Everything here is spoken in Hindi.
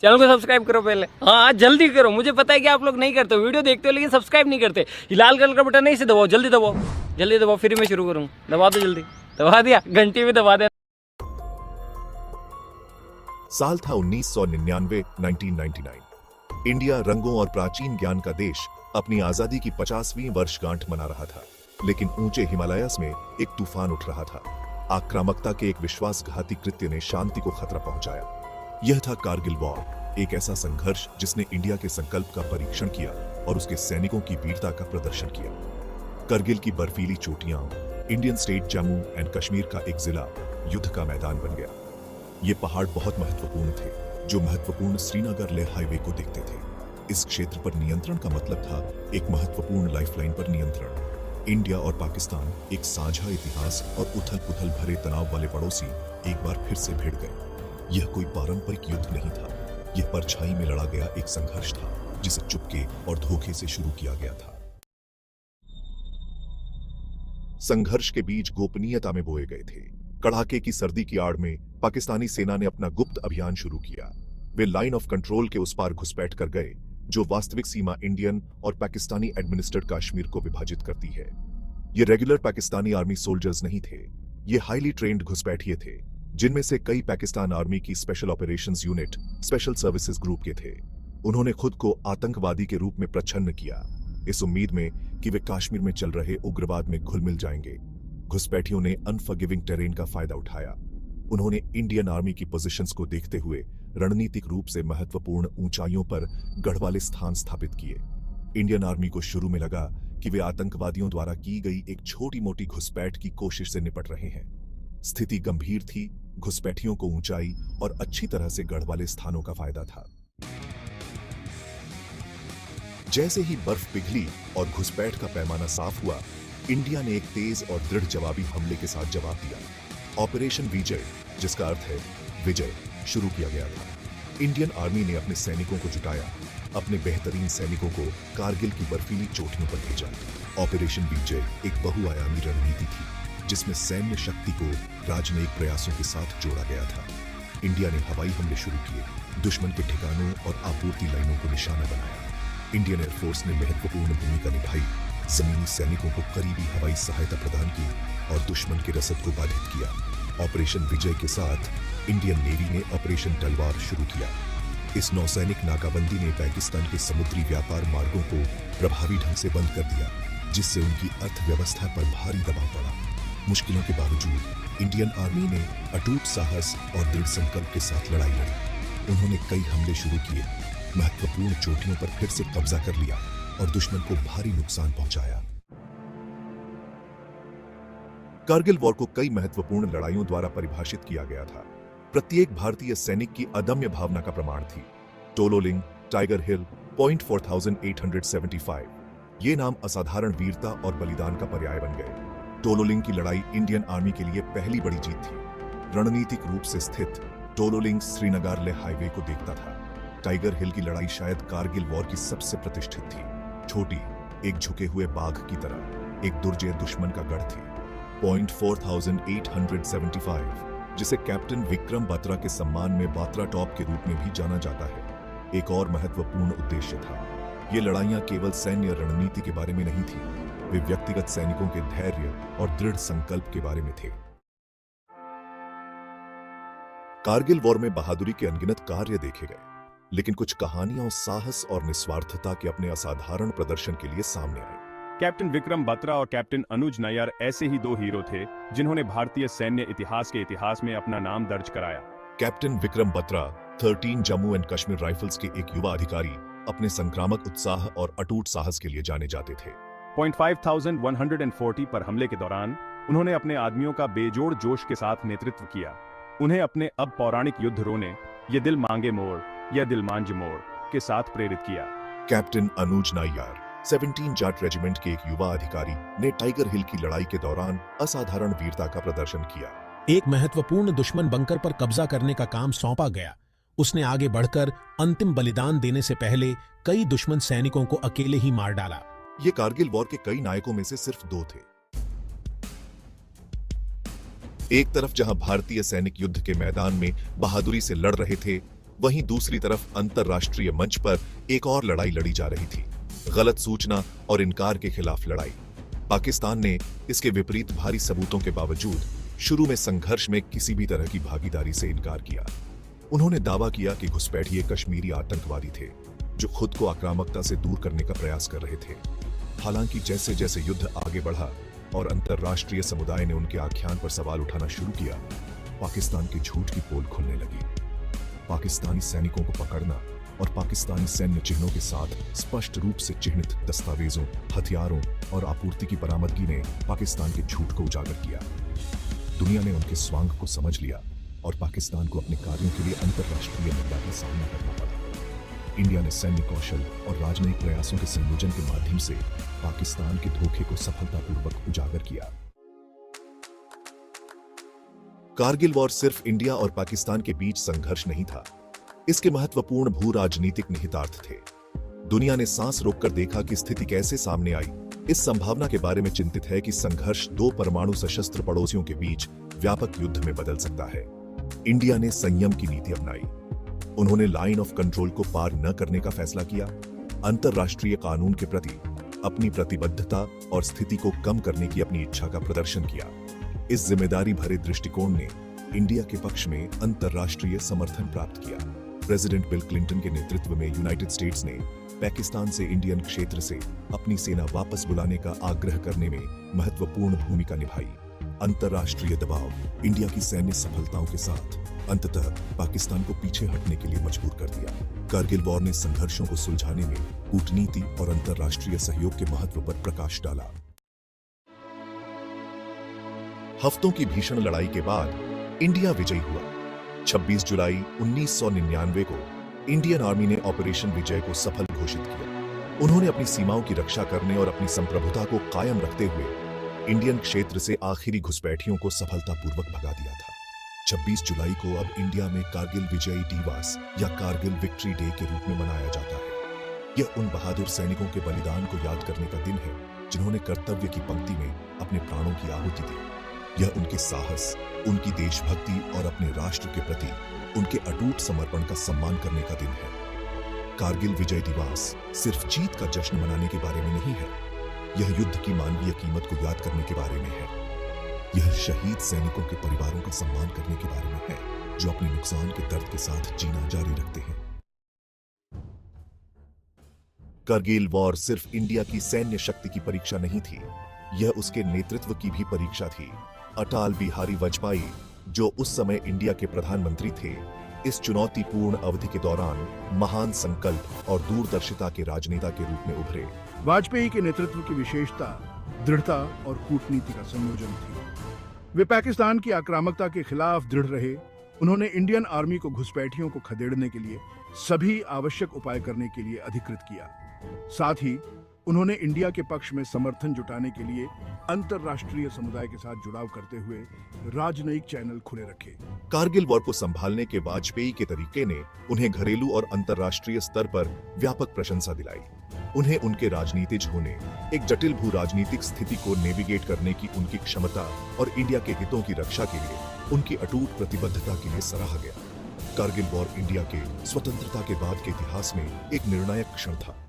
चैनल को सब्सक्राइब करो पहले। हाँ जल्दी करो, मुझे पता है कि आप लोग नहीं करते हो, वीडियो देखते हो लेकिन सब्सक्राइब नहीं करते। ये लाल कलर का बटन नहीं से दबाओ, जल्दी दबाओ, जल्दी दबाओ, फिर मैं शुरू करूँ। दबा दो जल्दी, दबा दिया, घंटी भी दबा दे। साल था 1999, 1999। इंडिया रंगों और प्राचीन ज्ञान का देश अपनी आजादी की 50वीं वर्षगांठ मना रहा था, लेकिन ऊंचे हिमालयस में एक तूफान उठ रहा था। आक्रामकता के एक विश्वासघाती कृत्य ने शांति को खतरा पहुंचाया। यह था कारगिल वॉर, एक ऐसा संघर्ष जिसने इंडिया के संकल्प का परीक्षण किया और उसके सैनिकों की वीरता का प्रदर्शन किया। करगिल की बर्फीली चोटियां, Indian state Jammu and Kashmir का एक जिला युद्ध का मैदान बन गया। ये पहाड़ बहुत महत्वपूर्ण थे, जो महत्वपूर्ण श्रीनगर लेह हाईवे को देखते थे। इस क्षेत्र पर नियंत्रण का मतलब था एक महत्वपूर्ण लाइफलाइन पर नियंत्रण। इंडिया और पाकिस्तान एक साझा इतिहास और उथल पुथल भरे तनाव वाले पड़ोसी एक बार फिर से भिड़ गए। यह कोई पारंपरिक युद्ध नहीं था, यह परछाई में लड़ा गया एक संघर्ष था, जिसे चुपके और धोखे से शुरू किया गया था। संघर्ष के बीज गोपनीयता में बोए गए थे। कड़ाके की सर्दी की आड़ में पाकिस्तानी सेना ने अपना गुप्त अभियान शुरू किया। वे लाइन ऑफ कंट्रोल के उस पार घुसपैठ कर गए, जो वास्तविक सीमा इंडियन और पाकिस्तानी एडमिनिस्ट्रेड कश्मीर को विभाजित करती है। ये रेगुलर पाकिस्तानी आर्मी सोल्जर्स नहीं थे, ये हाईली ट्रेन्ड घुसपैठिए थे, जिनमें से कई पाकिस्तान आर्मी की special operations unit, special services group के थे। उन्होंने खुद को आतंकवादी के रूप में प्रच्छन्न किया, इस उम्मीद में कि वे कश्मीर में चल रहे उग्रवाद में घुल मिल जाएंगे। घुसपैठियों ने अनफॉरगिविंग टेरेन का फायदा उठाया। उन्होंने इंडियन आर्मी की पोजीशंस को देखते हुए रणनीतिक रूप से महत्वपूर्ण ऊंचाइयों पर गढ़वाले स्थान स्थापित किए। इंडियन आर्मी को शुरू में लगा कि वे आतंकवादियों द्वारा की गई एक छोटी मोटी घुसपैठ की कोशिश से निपट रहे हैं। स्थिति गंभीर थी, घुसपैठियों को ऊंचाई और अच्छी तरह से गढ़वाले स्थानों का फायदा था। जैसे ही बर्फ पिघली और घुसपैठ का पैमाना साफ हुआ, इंडिया ने एक तेज और दृढ़ जवाबी हमले के साथ जवाब दिया। ऑपरेशन विजय, जिसका अर्थ है विजय, शुरू किया गया था। इंडियन आर्मी ने अपने सैनिकों को जुटाया, अपने बेहतरीन सैनिकों को कारगिल की बर्फीली चोटियों पर भेजा। ऑपरेशन विजय एक बहुआयामी रणनीति थी, जिसमें सैन्य शक्ति को राजनयिक प्रयासों के साथ जोड़ा गया था। इंडिया ने हवाई हमले शुरू किए, दुश्मन के ठिकानों और आपूर्ति लाइनों को निशाना बनाया। इंडियन एयरफोर्स ने महत्वपूर्ण भूमिका निभाई, जमीनी सैनिकों को करीबी हवाई सहायता प्रदान की और दुश्मन के रसद को बाधित किया। ऑपरेशन विजय के साथ इंडियन नेवी ने ऑपरेशन तलवार शुरू किया। इस नौसैनिक नाकाबंदी ने पाकिस्तान के समुद्री व्यापार मार्गों को प्रभावी ढंग से बंद कर दिया, जिससे उनकी अर्थव्यवस्था पर भारी दबाव पड़ा। मुश्किलों के बावजूद इंडियन आर्मी ने अटूट साहस और दृढ़ संकल्प के साथ लड़ाई लड़ी। उन्होंने कई हमले शुरू किए, महत्वपूर्ण चोटियों पर फिर से कब्जा कर लिया और दुश्मन को भारी नुकसान पहुंचाया। कारगिल वॉर को कई महत्वपूर्ण लड़ाइयों द्वारा परिभाषित किया गया था। प्रत्येक भारतीय सैनिक की अदम्य भावना का प्रमाण थी। टोलोलिंग, टाइगर हिल, पॉइंट 4875, ये नाम असाधारण वीरता और बलिदान का पर्याय बन गए। टोलोलिंग की लड़ाई इंडियन आर्मी के लिए पहली बड़ी जीत थी। रणनीतिक रूप से स्थित टोलोलिंग श्रीनगर लेह हाईवे को देखता था। टाइगर हिल की लड़ाई शायद कारगिल वॉर की सबसे प्रतिष्ठित थी। छोटी, एक झुके हुए बाघ की तरह, एक दुर्जय दुश्मन का गढ़ थी। पॉइंट 4875, जिसे कैप्टन विक्रम बत्रा के सम्मान में बात्रा टॉप के रूप में भी जाना जाता है, एक और महत्वपूर्ण उद्देश्य था। ये लड़ाइयां केवल सैन्य रणनीति के बारे में नहीं थी, वे व्यक्तिगत सैनिकों के धैर्य और दृढ़ संकल्प के बारे में थे। कारगिल वॉर में बहादुरी के अनगिनत कार्य देखे गए, लेकिन कुछ कहानियां साहस और निस्वार्थता के अपने असाधारण प्रदर्शन के लिए सामने आई। कैप्टन विक्रम बत्रा और कैप्टन अनुज नायर ऐसे ही दो हीरो थे जिन्होंने भारतीय सैन्य इतिहास के इतिहास में अपना नाम दर्ज कराया। Captain Vikram Batra 13 Jammu and Kashmir rifles के एक युवा अधिकारी अपने संक्रामक उत्साह और अटूट साहस के लिए जाने जाते थे। पॉइंट 5140 पर हमले के दौरान उन्होंने अपने आदमियों का बेजोड़ जोश के साथ नेतृत्व किया। उन्हें अपने अब पौराणिक युद्ध रोने ये दिल मांगे मोर या दिल मांझ मोर के साथ प्रेरित किया। कैप्टन अनुज नायर 17 जाट रेजिमेंट के एक युवा अधिकारी ने टाइगर हिल की लड़ाई के दौरान असाधारण वीरता का प्रदर्शन किया। एक महत्वपूर्ण दुश्मन बंकर पर कब्जा करने का काम सौंपा गया। उसने आगे बढ़कर अंतिम बलिदान देने से पहले कई दुश्मन सैनिकों को अकेले ही मार डाला। ये कारगिल वॉर के कई नायकों में से सिर्फ दो थे। एक तरफ जहां भारतीय सैनिक युद्ध के मैदान में बहादुरी से लड़ रहे थे, वहीं दूसरी तरफ अंतर्राष्ट्रीय मंच पर एक और लड़ाई लड़ी जा रही थी, गलत सूचना और इनकार के खिलाफ लड़ाई। पाकिस्तान ने इसके विपरीत भारी सबूतों के बावजूद शुरू में संघर्ष में किसी भी तरह की भागीदारी से इनकार किया। उन्होंने दावा किया कि घुसपैठिए कश्मीरी आतंकवादी थे जो खुद को आक्रामकता से दूर करने का प्रयास कर रहे थे। हालांकि जैसे जैसे युद्ध आगे बढ़ा और अंतर्राष्ट्रीय समुदाय ने उनके आख्यान पर सवाल उठाना शुरू किया, पाकिस्तान के झूठ की पोल खुलने लगी। पाकिस्तानी सैनिकों को पकड़ना और पाकिस्तानी सैन्य चिन्हों के साथ स्पष्ट रूप से चिह्नित दस्तावेजों, हथियारों और आपूर्ति की बरामदगी ने पाकिस्तान के झूठ को उजागर किया। दुनिया ने उनके स्वांग को समझ लिया और पाकिस्तान को अपने कार्यों के लिए अंतर्राष्ट्रीय निंदा का सामना करना पड़ा। इंडिया ने सैन्य कौशल और राजनयिक प्रयासों के संयोजन के माध्यम से पाकिस्तान के धोखे को सफलतापूर्वक उजागर किया। कारगिल वॉर सिर्फ इंडिया और पाकिस्तान के बीच संघर्ष नहीं था, इसके महत्वपूर्ण भू राजनीतिक निहितार्थ थे। दुनिया ने सांस रोककर देखा कि स्थिति कैसे सामने आई। इस संभावना के बारे में चिंतित है कि संघर्ष दो परमाणु सशस्त्र पड़ोसियों के बीच व्यापक युद्ध में बदल सकता है। इंडिया ने संयम की नीति अपनाई। उन्होंने लाइन ऑफ कंट्रोल को पार न करने का फैसला किया, अंतर्राष्ट्रीय कानून के प्रति अपनी प्रतिबद्धता और स्थिति को कम करने की अपनी इच्छा का प्रदर्शन किया। इस जिम्मेदारी भरे दृष्टिकोण ने इंडिया के पक्ष में अंतर्राष्ट्रीय समर्थन प्राप्त किया। प्रेसिडेंट बिल क्लिंटन के नेतृत्व में यूनाइटेड स्टेट्स ने पाकिस्तान से इंडियन क्षेत्र से अपनी सेना वापस बुलाने का आग्रह करने में महत्वपूर्ण भूमिका निभाई। अंतर्राष्ट्रीय दबाव इंडिया की सैन्य सफलताओं के साथ अंततः पाकिस्तान को पीछे हटने के लिए मजबूर कर दिया। कारगिल वॉर ने संघर्षों को सुलझाने में कूटनीति और अंतर्राष्ट्रीय सहयोग के महत्व पर प्रकाश डाला। हफ्तों की भीषण लड़ाई के बाद इंडिया विजयी हुआ। 26 जुलाई 1999 को इंडियन आर्मी ने ऑपरेशन विजय को सफल घोषित किया। उन्होंने अपनी सीमाओं की रक्षा करने और अपनी संप्रभुता को कायम रखते हुए इंडियन क्षेत्र से आखिरी घुसपैठियों को सफलतापूर्वक भगा दिया था। 26 जुलाई को अब इंडिया में कारगिल विजयी दिवस या कारगिल विक्ट्री डे के रूप में मनाया जाता है। यह उन बहादुर सैनिकों के बलिदान को याद करने का दिन है जिन्होंने कर्तव्य की पंक्ति में अपने प्राणों की आहुति दी। यह उनके साहस, उनकी देशभक्ति और अपने राष्ट्र के प्रति उनके अटूट समर्पण का सम्मान करने का दिन है। कारगिल विजय दिवस सिर्फ जीत का जश्न मनाने के बारे में नहीं है, यह युद्ध की मानवीय कीमत को याद करने के बारे में है। यह शहीद सैनिकों के परिवारों का सम्मान करने के बारे में है जो अपने नुकसान के दर्द के साथ जीना जारी रखते हैं। कारगिल वॉर सिर्फ इंडिया की सैन्य शक्ति की परीक्षा नहीं थी, यह उसके नेतृत्व की भी परीक्षा थी। अटल बिहारी वाजपेयी, जो उस समय इंडिया के प्रधानमंत्री थे, इस चुनौतीपूर्ण अवधि के दौरान महान संकल्प और दूरदर्शिता के राजनेता के रूप में उभरे। वाजपेयी के नेतृत्व की विशेषता दृढ़ता और कूटनीति का संयोजन थी। वे पाकिस्तान की आक्रामकता के खिलाफ दृढ़ रहे। उन्होंने इंडियन आर्मी को घुसपैठियों को खदेड़ने के लिए सभी आवश्यक उपाय करने के लिए अधिकृत किया। साथ ही उन्होंने इंडिया के पक्ष में समर्थन जुटाने के लिए अंतर्राष्ट्रीय समुदाय के साथ जुड़ाव करते हुए राजनयिक चैनल खुले रखे। कारगिल वॉर को संभालने के वाजपेयी के तरीके ने उन्हें घरेलू और अंतर्राष्ट्रीय स्तर पर व्यापक प्रशंसा दिलाई। उन्हें उनके राजनीतिज होने, एक जटिल भू राजनीतिक स्थिति को नेविगेट करने की उनकी क्षमता और इंडिया के हितों की रक्षा के लिए उनकी अटूट प्रतिबद्धता के लिए सराहा गया। कारगिल वॉर इंडिया के स्वतंत्रता के बाद के इतिहास में एक निर्णायक क्षण था।